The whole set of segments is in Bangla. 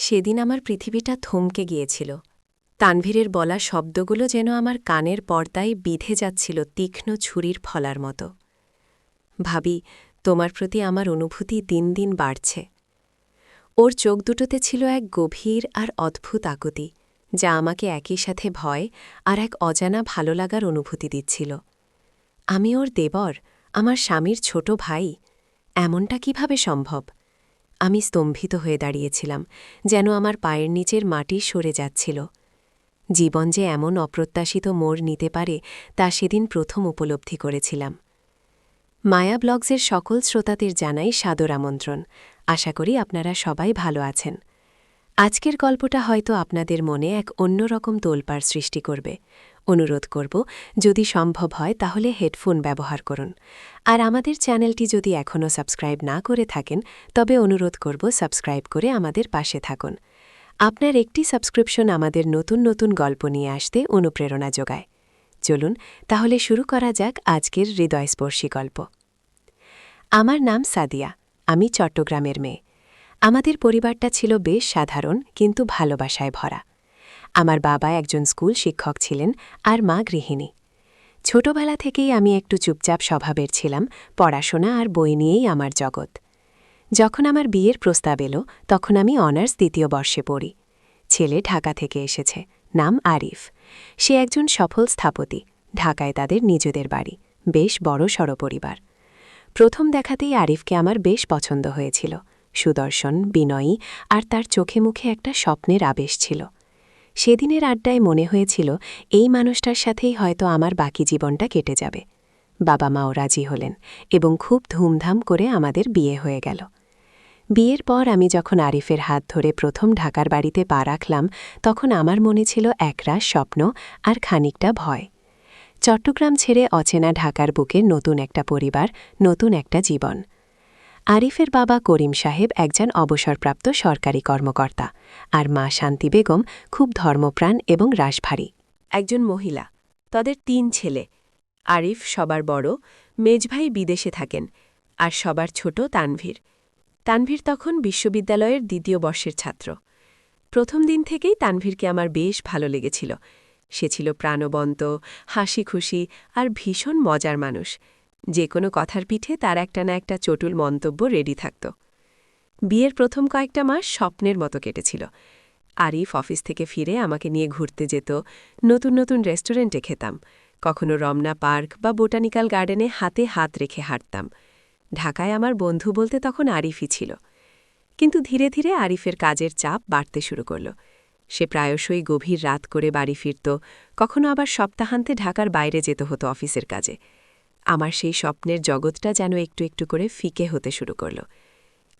সেদিন আমার পৃথিবীটা থমকে গিয়েছিল। তানভীরের বলা শব্দগুলো যেন আমার কানের পর্দায় বিঁধে যাচ্ছিল তীক্ষ্ণ ছুরির ফলার মতো। ভাবি, তোমার প্রতি আমার অনুভূতি দিন দিন বাড়ছে। ওর চোখ দুটোতে ছিল এক গভীর আর অদ্ভুত আকুতি, যা আমাকে একই সাথে ভয় আর এক অজানা ভালো লাগার অনুভূতি দিচ্ছিল। আমি ওর দেবর, আমার স্বামীর ছোট ভাই। এমনটা কিভাবে সম্ভব? আমি স্তম্ভিত হয়ে দাঁড়িয়েছিলাম, যেন আমার পায়ের নিচের মাটি সরে যাচ্ছিল। জীবন যে এমন অপ্রত্যাশিত মোড় নিতে পারে তা সেদিন প্রথম উপলব্ধি করেছিলাম। মায়া ব্লগসের সকল শ্রোতাদের জানাই সাদর আমন্ত্রণ। আশা করি আপনারা সবাই ভালো আছেন। আজকের গল্পটা হয়তো আপনাদের মনে এক অন্যরকম তোলপাড় সৃষ্টি করবে। অনুরোধ করব, যদি সম্ভব হয় তাহলে হেডফোন ব্যবহার করুন। আর আমাদের চ্যানেলটি যদি এখনও সাবস্ক্রাইব না করে থাকেন, তবে অনুরোধ করব সাবস্ক্রাইব করে আমাদের পাশে থাকুন। আপনার একটি সাবস্ক্রিপশন আমাদের নতুন নতুন গল্প নিয়ে আসতে অনুপ্রেরণা যোগায়। চলুন তাহলে শুরু করা যাক আজকের হৃদয়স্পর্শী গল্প। আমার নাম সাদিয়া, আমি চট্টগ্রামের মেয়ে। আমাদের পরিবারটা ছিল বেশ সাধারণ কিন্তু ভালোবাসায় ভরা। আমার বাবা একজন স্কুল শিক্ষক ছিলেন আর মা গৃহিণী। ছোটবেলা থেকেই আমি একটু চুপচাপ স্বভাবের ছিলাম, পড়াশোনা আর বই নিয়েই আমার জগৎ। যখন আমার বিয়ের প্রস্তাব এলো তখন আমি অনার্স ২য় বর্ষে পড়ি। ছেলে ঢাকা থেকে এসেছে, নাম আরিফ। সে একজন সফল স্থপতি, ঢাকায় তাদের নিজেদের বাড়ি, বেশ বড়সড় পরিবার। প্রথম দেখাতেই আরিফকে আমার বেশ পছন্দ হয়েছিল। সুদর্শন, বিনয়ী আর তার চোখে মুখে একটা স্বপ্নের আবেশ ছিল। সেদিনের আড্ডায় মনে হয়েছিল এই মানুষটার সাথেই হয়তো আমার বাকি জীবনটা কেটে যাবে। বাবা মাও রাজি হলেন এবং খুব ধুমধাম করে আমাদের বিয়ে হয়ে গেল। বিয়ের পর আমি যখন আরিফের হাত ধরে প্রথম ঢাকার বাড়িতে পা রাখলাম, তখন আমার মনে ছিল একরাশ স্বপ্ন আর খানিকটা ভয়। চট্টগ্রাম ছেড়ে অচেনা ঢাকার বুকে নতুন একটা পরিবার, নতুন একটা জীবন। আরিফের বাবা করিম সাহেব একজন অবসরপ্রাপ্ত সরকারি কর্মকর্তা, আর মা শান্তি বেগম খুব ধর্মপ্রাণ এবং রাশভারী একজন মহিলা। তাদের ৩ ছেলে। আরিফ সবার বড়, মেজভাই বিদেশে থাকেন, আর সবার ছোট তানভীর। তানভীর তখন বিশ্ববিদ্যালয়ের ২য় বর্ষের ছাত্র। প্রথম দিন থেকেই তানভীরকে আমার বেশ ভালো লেগেছিল। সে ছিল প্রাণবন্ত, হাসি খুশি আর ভীষণ মজার মানুষ। যে কোনো কথার পিঠে তার একটা না একটা চটুল মন্তব্য রেডি থাকত। বিয়ের প্রথম কয়েকটা মাস স্বপ্নের মতো কেটেছিল। আরিফ অফিস থেকে ফিরে আমাকে নিয়ে ঘুরতে যেত, নতুন নতুন রেস্টুরেন্টে খেতাম, কখনো রমনা পার্ক বা বোটানিক্যাল গার্ডেনে হাতে হাত রেখে হাঁটতাম। ঢাকায় আমার বন্ধু বলতে তখন আরিফই ছিল। কিন্তু ধীরে ধীরে আরিফের কাজের চাপ বাড়তে শুরু করল। সে প্রায়শই গভীর রাত করে বাড়ি ফিরত, কখনো আবার সপ্তাহান্তে ঢাকার বাইরে যেতে হতো অফিসের কাজে। আমার সেই স্বপ্নের জগৎটা যেন একটু একটু করে ফিকে হতে শুরু করল।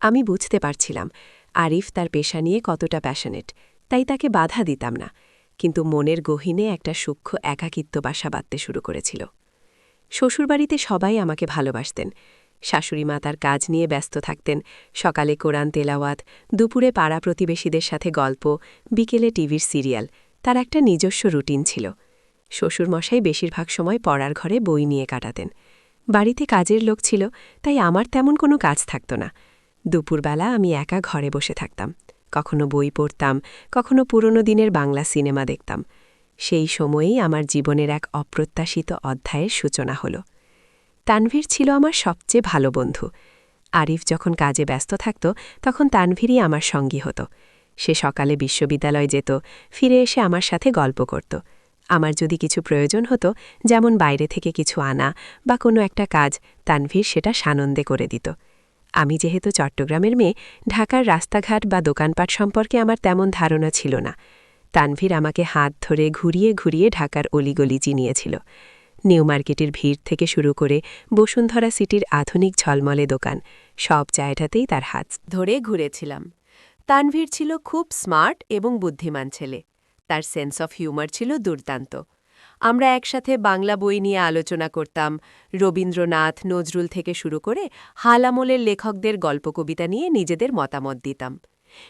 আমি বুঝতে পারছিলাম আরিফ তার পেশা নিয়ে কতটা প্যাশনেট, তাই তাকে বাধা দিতাম না, কিন্তু মনের গহীনে একটা সূক্ষ্ম একাকিত্ব বাসা বাঁধতে শুরু করেছিল। শ্বশুরবাড়িতে সবাই আমাকে ভালোবাসতেন। শাশুড়িমা তার কাজ নিয়ে ব্যস্ত থাকতেন, সকালে কোরআন তেলাওয়াত, দুপুরে পাড়া প্রতিবেশীদের সাথে গল্প, বিকেলে টিভির সিরিয়াল। তার একটা নিজস্ব রুটিন ছিল। শ্বশুরমশাই বেশিরভাগ সময় পড়ার ঘরে বই নিয়ে কাটাতেন। বাড়িতে কাজের লোক ছিল, তাই আমার তেমন কোনো কাজ থাকত না। দুপুরবেলা আমি একা ঘরে বসে থাকতাম, কখনো বই পড়তাম, কখনো পুরনো দিনের বাংলা সিনেমা দেখতাম। সেই সময়েই আমার জীবনের এক অপ্রত্যাশিত অধ্যায়ের সূচনা হল। তানভীর ছিল আমার সবচেয়ে ভালো বন্ধু। আরিফ যখন কাজে ব্যস্ত থাকত তখন তানভীরই আমার সঙ্গী হতো। সে সকালে বিশ্ববিদ্যালয় যেত, ফিরে এসে আমার সাথে গল্প করত। আমার যদি কিছু প্রয়োজন হতো, যেমন বাইরে থেকে কিছু আনা বা কোনো একটা কাজ, তানভীর সেটা সানন্দে করে দিত। আমি যেহেতু চট্টগ্রামের মেয়ে, ঢাকার রাস্তাঘাট বা দোকানপাট সম্পর্কে আমার তেমন ধারণা ছিল না। তানভীর আমাকে হাত ধরে ঘুরিয়ে ঘুরিয়ে ঢাকার অলিগলি চিনিয়েছিল। নিউ মার্কেটের ভিড় থেকে শুরু করে বসুন্ধরা সিটির আধুনিক ঝলমলে দোকান, সব জায়গাতেই তার হাত ধরে ঘুরেছিলাম। তানভীর ছিল খুব স্মার্ট এবং বুদ্ধিমান ছেলে। তার সেন্স অফ হিউমার ছিল দুর্দান্ত। আমরা একসাথে বাংলা বই নিয়ে আলোচনা করতাম, রবীন্দ্রনাথ, নজরুল থেকে শুরু করে হাল আমলের লেখকদের গল্প কবিতা নিয়ে নিজেদের মতামত দিতাম।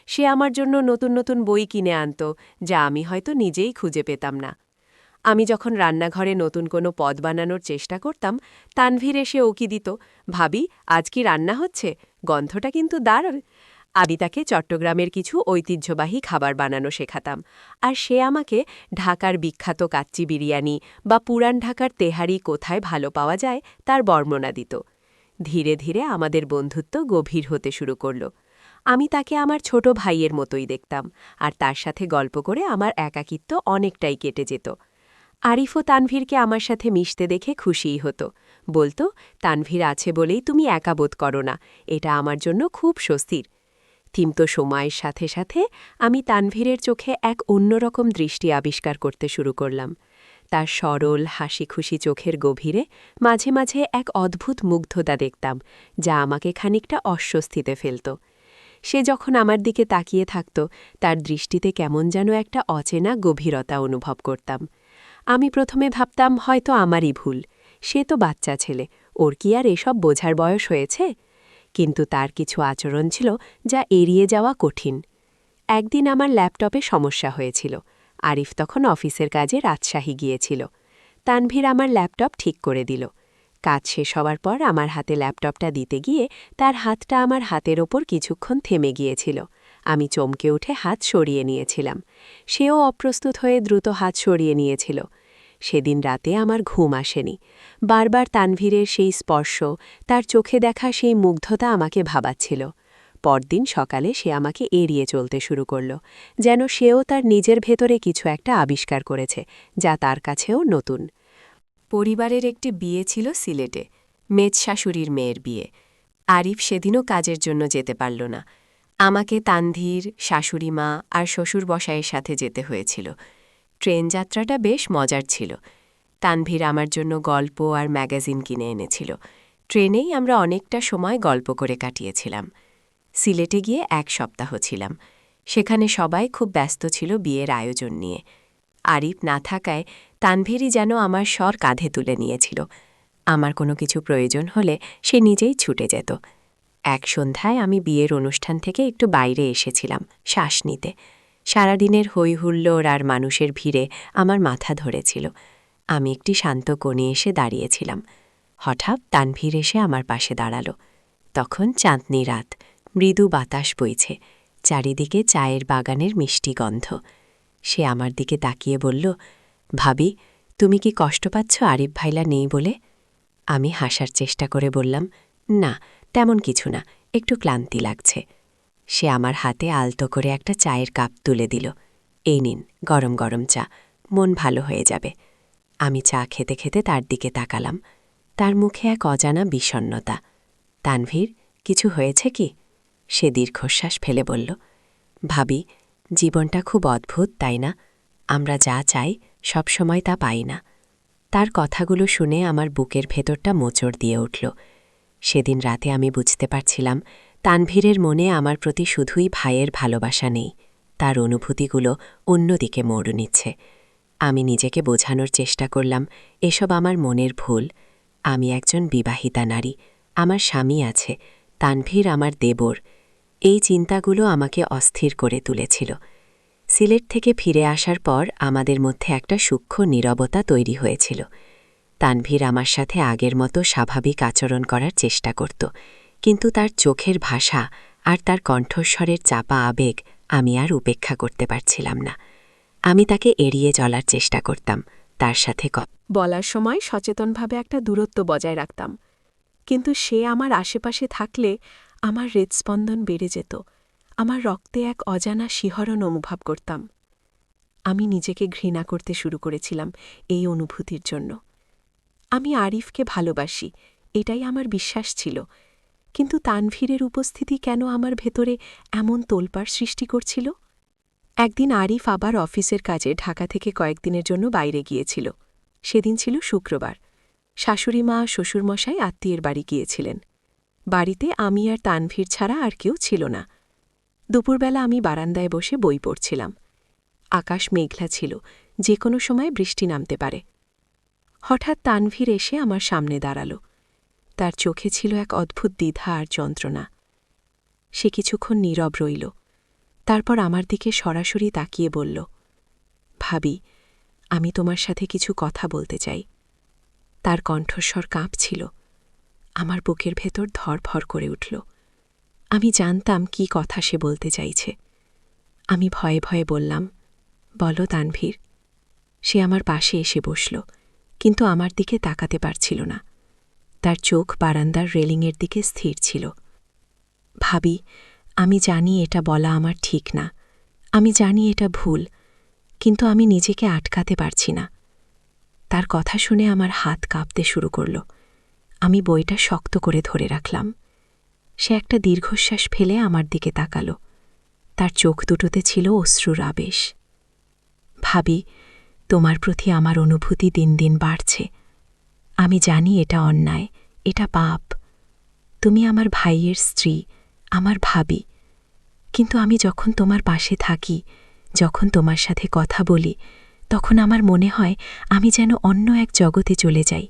সে আমার জন্য নতুন নতুন বই কিনে আনত, যা আমি হয়তো নিজেই খুঁজে পেতাম না। আমি যখন রান্নাঘরে নতুন কোনো পদ বানানোর চেষ্টা করতাম, তানভীর এসে ওকি দিত, ভাবি, আজ কি রান্না হচ্ছে? গন্ধটা কিন্তু দারুণ। আমি তাকে চট্টগ্রামের কিছু ঐতিহ্যবাহী খাবার বানানো শেখাতাম, আর সে আমাকে ঢাকার বিখ্যাত কাচ্চি বিরিয়ানি বা পুরান ঢাকার তেহারি কোথায় ভালো পাওয়া যায় তার বর্ণনা দিত। ধীরে ধীরে আমাদের বন্ধুত্ব গভীর হতে শুরু করল। আমি তাকে আমার ছোট ভাইয়ের মতোই দেখতাম, আর তার সাথে গল্প করে আমার একাকিত্ব অনেকটাই কেটে যেত। আরিফ ও তানভীরকে আমার সাথে মিশতে দেখে খুশিই হতো। বলতো, তানভীর আছে বলেই তুমি একা বোধ করো না, এটা আমার জন্য খুব স্বস্তির। কিন্তু সময়ের সাথে সাথে আমি তানভীরের চোখে এক অন্যরকম দৃষ্টি আবিষ্কার করতে শুরু করলাম। তার সরল হাসি খুশি চোখের গভীরে মাঝে মাঝে এক অদ্ভুত মুগ্ধতা দেখতাম, যা আমাকে খানিকটা অস্বস্তিতে ফেলত। সে যখন আমার দিকে তাকিয়ে থাকত, তার দৃষ্টিতে কেমন যেন একটা অচেনা গভীরতা অনুভব করতাম। আমি প্রথমে ভাবতাম হয়তো আমারই ভুল, সে তো বাচ্চা ছেলে, ওর কি আর এসব বোঝার বয়স হয়েছে? কিন্তু তার কিছু আচরণ ছিল যা এড়িয়ে যাওয়া কঠিন। একদিন আমার ল্যাপটপে সমস্যা হয়েছিল। আরিফ তখন অফিসের কাজে রাজশাহী গিয়েছিল। তানভীর আমার ল্যাপটপ ঠিক করে দিল। কাজ শেষ হওয়ার পর আমার হাতে ল্যাপটপটা দিতে গিয়ে তার হাতটা আমার হাতের ওপর কিছুক্ষণ থেমে গিয়েছিল। আমি চমকে উঠে হাত সরিয়ে নিয়েছিলাম। সেও অপ্রস্তুত হয়ে দ্রুত হাত সরিয়ে নিয়েছিল। সেদিন রাতে আমার ঘুম আসেনি। বারবার তানভীরের সেই স্পর্শ, তার চোখে দেখা সেই মুগ্ধতা আমাকে ভাবাচ্ছিল। পরদিন সকালে সে আমাকে এড়িয়ে চলতে শুরু করল, যেন সেও তার নিজের ভেতরে কিছু একটা আবিষ্কার করেছে, যা তার কাছেও নতুন। পরিবারের একটি বিয়ে ছিল সিলেটে, মেজ শাশুড়ির মেয়ের বিয়ে। আরিফ সেদিনও কাজের জন্য যেতে পারল না। আমাকে তানভীর, শাশুড়ি মা আর শ্বশুর বসাইয়ের সাথে যেতে হয়েছিল। ট্রেন যাত্রাটা বেশ মজার ছিল। তানভীর আমার জন্য গল্প আর ম্যাগাজিন কিনে এনেছিল। ট্রেনেই আমরা অনেকটা সময় গল্প করে কাটিয়েছিলাম। সিলেটে গিয়ে 1 সপ্তাহ ছিলাম। সেখানে সবাই খুব ব্যস্ত ছিল বিয়ের আয়োজন নিয়ে। আরিফ না থাকায় তানভীরই যেন আমার স্বর কাঁধে তুলে নিয়েছিল। আমার কোনো কিছু প্রয়োজন হলে সে নিজেই ছুটে যেত। এক সন্ধ্যায় আমি বিয়ের অনুষ্ঠান থেকে একটু বাইরে এসেছিলাম শ্বাস নিতে। সারাদিনের হইহুল্লোড় আর মানুষের ভিড়ে আমার মাথা ধরেছিল। আমি একটি শান্ত কোণে এসে দাঁড়িয়েছিলাম। হঠাৎ তানভীর এসে আমার পাশে দাঁড়াল। তখন চাঁদনি রাত, মৃদু বাতাস বইছে, চারিদিকে চায়ের বাগানের মিষ্টি গন্ধ। সে আমার দিকে তাকিয়ে বলল, ভাবি, তুমি কি কষ্ট পাচ্ছ আরিফ ভাইলা নেই বলে? আমি হাসার চেষ্টা করে বললাম, না, তেমন কিছু না, একটু ক্লান্তি লাগছে। সে আমার হাতে আলতো করে একটা চায়ের কাপ তুলে দিল। এই নিন, গরম গরম চা, মন ভালো হয়ে যাবে। আমি চা খেতে খেতে তার দিকে তাকালাম। তার মুখে এক অজানা বিষণ্ণতা। তানভীর, কিছু হয়েছে কি? সে দীর্ঘশ্বাস ফেলে বলল, ভাবি, জীবনটা খুব অদ্ভুত, তাই না? আমরা যা চাই সবসময় তা পাই না। তার কথাগুলো শুনে আমার বুকের ভেতরটা মোচড় দিয়ে উঠল। সেদিন রাতে আমি বুঝতে পারছিলাম, তানভীরের মনে আমার প্রতি শুধুই ভাইয়ের ভালোবাসা নেই, তার অনুভূতিগুলো অন্যদিকে মোড় নিচ্ছে। আমি নিজেকে বোঝানোর চেষ্টা করলাম, এসব আমার মনের ভুল। আমি একজন বিবাহিতা নারী, আমার স্বামী আছে, তানভীর আমার দেবর। এই চিন্তাগুলো আমাকে অস্থির করে তুলেছিল। সিলেট থেকে ফিরে আসার পর আমাদের মধ্যে একটা সূক্ষ্ম নীরবতা তৈরি হয়েছিল। তানভীর আমার সাথে আগের মতো স্বাভাবিক আচরণ করার চেষ্টা করত, কিন্তু তার চোখের ভাষা আর তার কণ্ঠস্বরের চাপা আবেগ আমি আর উপেক্ষা করতে পারছিলাম না। আমি তাকে এড়িয়ে চলার চেষ্টা করতাম, তার সাথে বলার সময় সচেতনভাবে একটা দূরত্ব বজায় রাখতাম। কিন্তু সে আমার আশেপাশে থাকলে আমার হৃদস্পন্দন বেড়ে যেত, আমার রক্তে এক অজানা শিহরণ অনুভব করতাম। আমি নিজেকে ঘৃণা করতে শুরু করেছিলাম এই অনুভূতির জন্য। আমি আরিফকে ভালোবাসি, এটাই আমার বিশ্বাস ছিল, কিন্তু তানভীরের উপস্থিতি কেন আমার ভেতরে এমন তোলপাড় সৃষ্টি করছিল? একদিন আরিফ আবার অফিসের কাজে ঢাকা থেকে কয়েকদিনের জন্য বাইরে গিয়েছিল। সেদিন ছিল শুক্রবার। শাশুড়ি মা শ্বশুরমশাই আত্মীয়ের বাড়ি গিয়েছিলেন। বাড়িতে আমি আর তানভীর ছাড়া আর কেউ ছিল না। দুপুরবেলা আমি বারান্দায় বসে বই পড়ছিলাম। আকাশ মেঘলা ছিল, যে কোনো সময় বৃষ্টি নামতে পারে। হঠাৎ তানভীর এসে আমার সামনে দাঁড়াল। তার চোখে ছিল এক অদ্ভুত দ্বিধা আর যন্ত্রণা। সে কিছুক্ষণ নীরব রইল, তারপর আমার দিকে সরাসরি তাকিয়ে বলল, ভাবি, আমি তোমার সাথে কিছু কথা বলতে চাই। তার কণ্ঠস্বর কাঁপছিল। আমার বুকের ভেতর ধড়ফড় করে উঠল। আমি জানতাম কি কথা সে বলতে চাইছে। আমি ভয়ে ভয়ে বললাম, বলো তানভীর। সে আমার পাশে এসে বসল, কিন্তু আমার দিকে তাকাতে পারছিল না। তার চোখ বারান্দার রেলিংয়ের দিকে স্থির ছিল। ভাবি, আমি জানি এটা বলা আমার ঠিক না, আমি জানি এটা ভুল, কিন্তু আমি নিজেকে আটকাতে পারছি না। তার কথা শুনে আমার হাত কাঁপতে শুরু করল। আমি বইটা শক্ত করে ধরে রাখলাম। সে একটা দীর্ঘশ্বাস ফেলে আমার দিকে তাকাল। তার চোখ দুটোতে ছিল অশ্রুর আবেশ। ভাবি, তোমার প্রতি আমার অনুভূতি দিন দিন বাড়ছে। আমি জানি এটা অন্যায়, এটা পাপ। তুমি আমার ভাইয়ের স্ত্রী, আমার ভাবি। কিন্তু আমি যখন তোমার পাশে থাকি, যখন তোমার সাথে কথা বলি, তখন আমার মনে হয় আমি যেন অন্য এক জগতে চলে যাই।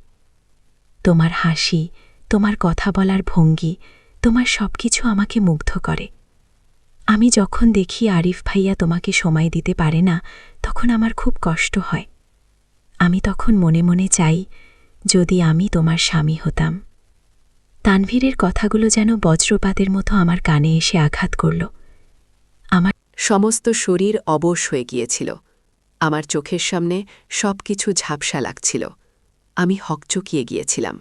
তোমার হাসি, তোমার কথা বলার ভঙ্গি, তোমার সবকিছু আমাকে মুগ্ধ করে। আমি যখন দেখি আরিফ ভাইয়া তোমাকে সময় দিতে পারে না, তখন আমার খুব কষ্ট হয়। আমি তখন মনে মনে চাই, যদি আমি তোমার স্বামী হতাম। তানভীরের কথাগুলো যেন বজ্রপাতের মতো আমার কানে এসে আঘাত করল। আমার সমস্ত শরীর অবশ হয়ে গিয়েছিল। আমার চোখের সামনে সবকিছু ঝাপসা লাগছিল। আমি হকচকিয়ে গিয়েছিলাম।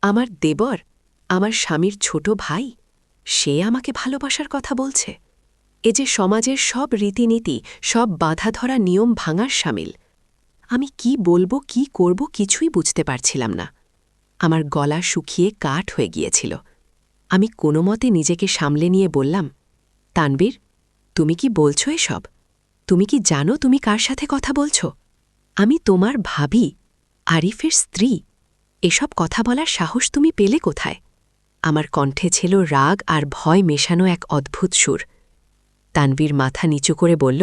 আমার দেবর, আমার স্বামীর ছোট ভাই, সে আমাকে ভালোবাসার কথা বলছে। এ যে সমাজের সব রীতিনীতি, সব বাধা ধরা নিয়ম ভাঙার সামিল। আমি কি বলবো, কি করব কিছুই বুঝতে পারছিলাম না। আমার গলা শুকিয়ে কাঠ হয়ে গিয়েছিল। আমি কোনো মতে নিজেকে সামলে নিয়ে বললাম, তানবীর, তুমি কি বলছো এসব? তুমি কি জানো তুমি কার সাথে কথা বলছো? আমি তোমার ভাবি, আরিফের স্ত্রী। এসব কথা বলার সাহস তুমি পেলে কোথায়? আমার কণ্ঠে ছিল রাগ আর ভয় মেশানো এক অদ্ভুত সুর। তানবীর মাথা নিচু করে বলল,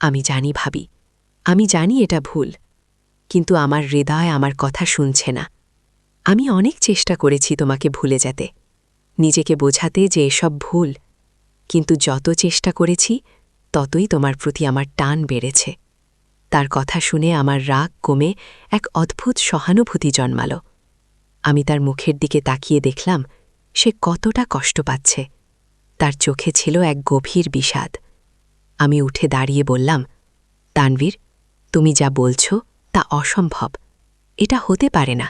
আমি জানি ভাবি, আমি জানি এটা ভুল, কিন্তু আমার হৃদয় আমার কথা শুনছে না। আমি অনেক চেষ্টা করেছি তোমাকে ভুলে যেতে, নিজেকে বোঝাতে যে এসব ভুল, কিন্তু যত চেষ্টা করেছি ততই তোমার প্রতি আমার টান বেড়েছে। তার কথা শুনে আমার রাগ কমে এক অদ্ভুত সহানুভূতি জন্মাল। আমি তার মুখের দিকে তাকিয়ে দেখলাম সে কতটা কষ্ট পাচ্ছে। তার চোখে ছিল এক গভীর বিষাদ। আমি উঠে দাঁড়িয়ে বললাম, তানভীর, তুমি যা বলছো তা অসম্ভব। এটা হতে পারে না।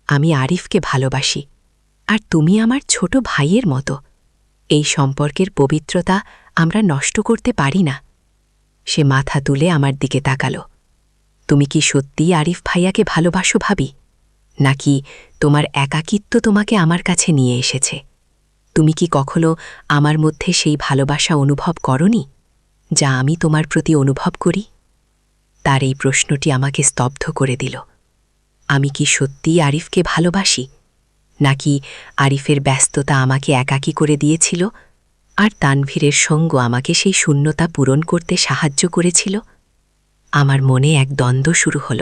আমি আরিফকে ভালোবাসি, আর তুমি আমার ছোট ভাইয়ের মতো। এই সম্পর্কের পবিত্রতা আমরা নষ্ট করতে পারি না। সে মাথা তুলে আমার দিকে তাকাল। তুমি কি সত্যিই আরিফ ভাইয়াকে ভালোবাসো ভাবি? নাকি তোমার একাকিত্ব তোমাকে আমার কাছে নিয়ে এসেছে? তুমি কি কখনো আমার মধ্যে সেই ভালোবাসা অনুভব করনি, যা আমি তোমার প্রতি অনুভব করি? তার এই প্রশ্নটি আমাকে স্তব্ধ করে দিল। আমি কি সত্যিই আরিফকে ভালোবাসি, নাকি আরিফের ব্যস্ততা আমাকে একাকী করে দিয়েছিল, আর তানভীরের সঙ্গ আমাকে সেই শূন্যতা পূরণ করতে সাহায্য করেছিল? আমার মনে এক দ্বন্দ্ব শুরু হল।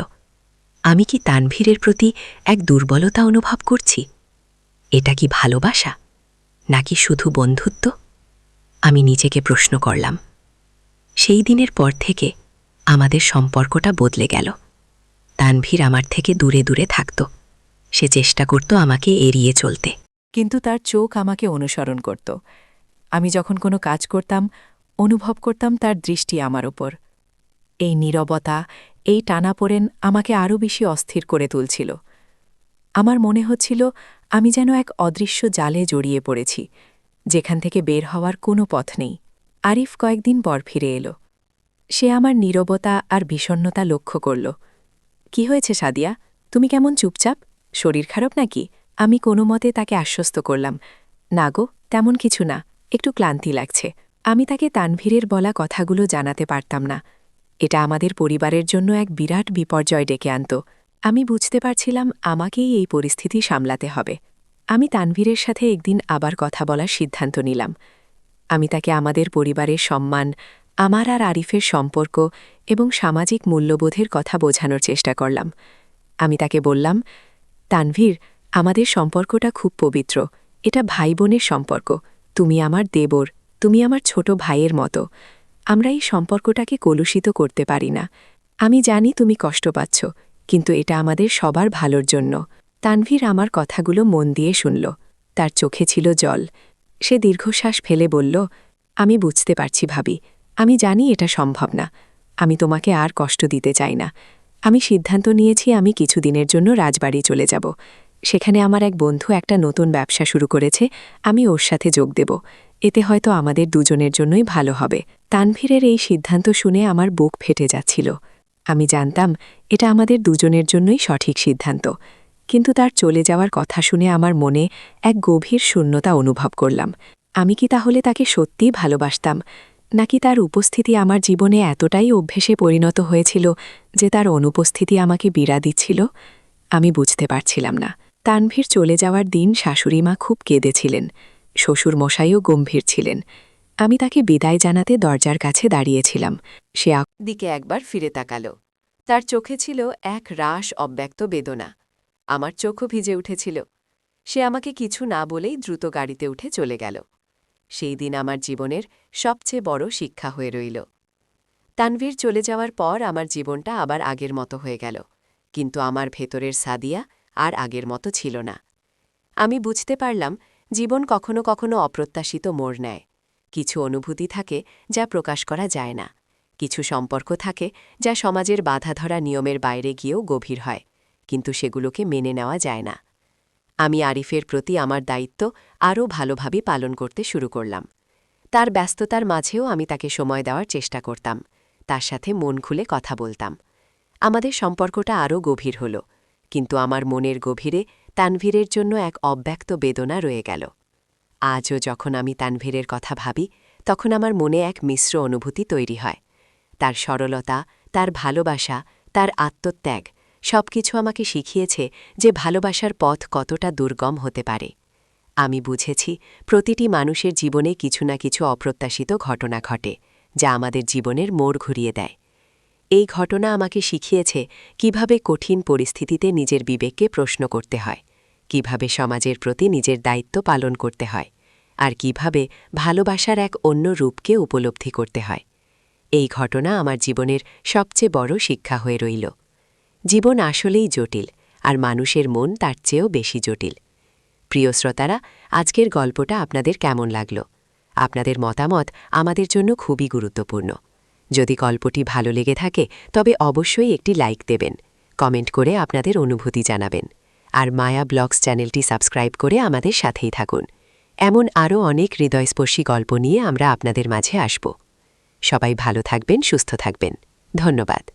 আমি কি তানভীরের প্রতি এক দুর্বলতা অনুভব করছি? এটা কি ভালোবাসা, নাকি শুধু বন্ধুত্ব? আমি নিজেকে প্রশ্ন করলাম। সেই দিনের পর থেকে আমাদের সম্পর্কটা বদলে গেল। তানভীর আমার থেকে দূরে দূরে থাকত। সে চেষ্টা করত আমাকে এড়িয়ে চলতে, কিন্তু তার চোখ আমাকে অনুসরণ করত। আমি যখন কোনো কাজ করতাম, অনুভব করতাম তার দৃষ্টি আমার ওপর। এই নীরবতা, এই টানাপোড়েন আমাকে আরও বেশি অস্থির করে তুলছিল। আমার মনে হচ্ছিল আমি যেন এক অদৃশ্য জালে জড়িয়ে পড়েছি, যেখান থেকে বের হওয়ার কোনো পথ নেই। আরিফ কয়েকদিন পর ফিরে এলো। সে আমার নীরবতা আর বিষণ্ণতা লক্ষ্য করল। কি হয়েছে সাদিয়া, তুমি কেমন চুপচাপ? শরীর খারাপ নাকি? আমি কোনো মতে তাকে আশ্বস্ত করলাম, না গো, তেমন কিছু না, একটু ক্লান্তি লাগছে। আমি তাকে তানভীরের বলা কথাগুলো জানাতে পারতাম না। এটা আমাদের পরিবারের জন্য এক বিরাট বিপর্যয় ডেকে আনত। আমি বুঝতে পারছিলাম আমাকেই এই পরিস্থিতি সামলাতে হবে। আমি তানভীরের সাথে একদিন আবার কথা বলার সিদ্ধান্ত নিলাম। আমি তাকে আমাদের পরিবারের সম্মান, আমার আর আরিফের সম্পর্ক এবং সামাজিক মূল্যবোধের কথা বোঝানোর চেষ্টা করলাম। আমি তাকে বললাম, তানভীর, আমাদের সম্পর্কটা খুব পবিত্র। এটা ভাই বোনের সম্পর্ক। তুমি আমার দেবর, তুমি আমার ছোট ভাইয়ের মতো। আমরা এই সম্পর্কটাকে কলুষিত করতে পারি না। আমি জানি তুমি কষ্ট পাচ্ছ, কিন্তু এটা আমাদের সবার ভালোর জন্য। তানভীর আমার কথাগুলো মন দিয়ে শুনল। তার চোখে ছিল জল। সে দীর্ঘশ্বাস ফেলে বলল, আমি বুঝতে পারছি ভাবি, আমি জানি এটা সম্ভব না। আমি তোমাকে আর কষ্ট দিতে চাই না। আমি সিদ্ধান্ত নিয়েছি আমি কিছুদিনের জন্য রাজবাড়ি চলে যাব। সেখানে আমার এক বন্ধু একটা নতুন ব্যবসা শুরু করেছে, আমি ওর সাথে যোগ দেব। এতে হয়তো আমাদের দুজনের জন্যই ভালো হবে। তানভীরের এই সিদ্ধান্ত শুনে আমার বুক ফেটে যাচ্ছিল। আমি জানতাম এটা আমাদের দুজনের জন্যই সঠিক সিদ্ধান্ত, কিন্তু তার চলে যাওয়ার কথা শুনে আমার মনে এক গভীর শূন্যতা অনুভব করলাম। আমি কি তাহলে তাকে সত্যিই ভালোবাসতাম, নাকি তার উপস্থিতি আমার জীবনে এতটাই অভ্যেসে পরিণত হয়েছিল যে তার অনুপস্থিতি আমাকে বিড়া দিচ্ছিল? আমি বুঝতে পারছিলাম না। তানভীর চলে যাওয়ার দিন শাশুড়িমা খুব কেঁদেছিলেন, শ্বশুর মশাইও গম্ভীর ছিলেন। আমি তাকে বিদায় জানাতে দরজার কাছে দাঁড়িয়েছিলাম। সে দিকে একবার ফিরে তাকাল। তার চোখে ছিল এক রাশ অব্যক্ত বেদনা। আমার চোখও ভিজে উঠেছিল। সে আমাকে কিছু না বলেই দ্রুত গাড়িতে উঠে চলে গেল। সেই দিন আমার জীবনের সবচেয়ে বড় শিক্ষা হয়ে রইল। তানভীর চলে যাওয়ার পর আমার জীবনটা আবার আগের মতো হয়ে গেল, কিন্তু আমার ভেতরের সাদিয়া আর আগের মতো ছিল না। আমি বুঝতে পারলাম জীবন কখনো কখনো অপ্রত্যাশিত মোড় নেয়। কিছু অনুভূতি থাকে যা প্রকাশ করা যায় না। কিছু সম্পর্ক থাকে যা সমাজের বাঁধাধরা নিয়মের বাইরে গিয়েও গভীর হয়, কিন্তু সেগুলোকে মেনে নেওয়া যায় না। আমি আরিফের প্রতি আমার দায়িত্ব আরও ভালোভাবে পালন করতে শুরু করলাম। তার ব্যস্ততার মাঝেও আমি তাকে সময় দেওয়ার চেষ্টা করতাম, তার সাথে মন খুলে কথা বলতাম। আমাদের সম্পর্কটা আরও গভীর হল, কিন্তু আমার মনের গভীরে তানভীরের জন্য এক অব্যক্ত বেদনা রয়ে গেল। আজও যখন আমি তানভীরের কথা ভাবি, তখন আমার মনে এক মিশ্র অনুভূতি তৈরি হয়। তার সরলতা, তার ভালোবাসা, তার আত্মত্যাগ সবকিছু আমাকে শিখিয়েছে যে ভালোবাসার পথ কতটা দুর্গম হতে পারে। আমি বুঝেছি প্রতিটি মানুষের জীবনে কিছু না কিছু অপ্রত্যাশিত ঘটনা ঘটে, যা আমাদের জীবনের মোড় ঘুরিয়ে দেয়। এই ঘটনা আমাকে শিখিয়েছে কিভাবে কঠিন পরিস্থিতিতে নিজের বিবেককে প্রশ্ন করতে হয়, কিভাবে সমাজের প্রতি নিজের দায়িত্ব পালন করতে হয়, আর কিভাবে ভালোবাসার এক অন্য রূপকে উপলব্ধি করতে হয়। এই ঘটনা আমার জীবনের সবচেয়ে বড় শিক্ষা হয়ে রইল। জীবন আসলেই জটিল, আর মানুষের মন তার চেয়েও বেশি জটিল। প্রিয় শ্রোতারা, আজকের গল্পটা আপনাদের কেমন লাগল? আপনাদের মতামত আমাদের জন্য খুবই গুরুত্বপূর্ণ। যদি গল্পটি ভালো লেগে থাকে তবে অবশ্যই একটি লাইক দেবেন, কমেন্ট করে আপনাদের অনুভূতি জানাবেন, আর মায়া ব্লগস চ্যানেলটি সাবস্ক্রাইব করে আমাদের সাথেই থাকুন। এমন আরও অনেক হৃদয়স্পর্শী গল্প নিয়ে আমরা আপনাদের মাঝে আসব। সবাই ভালো থাকবেন, সুস্থ থাকবেন। ধন্যবাদ।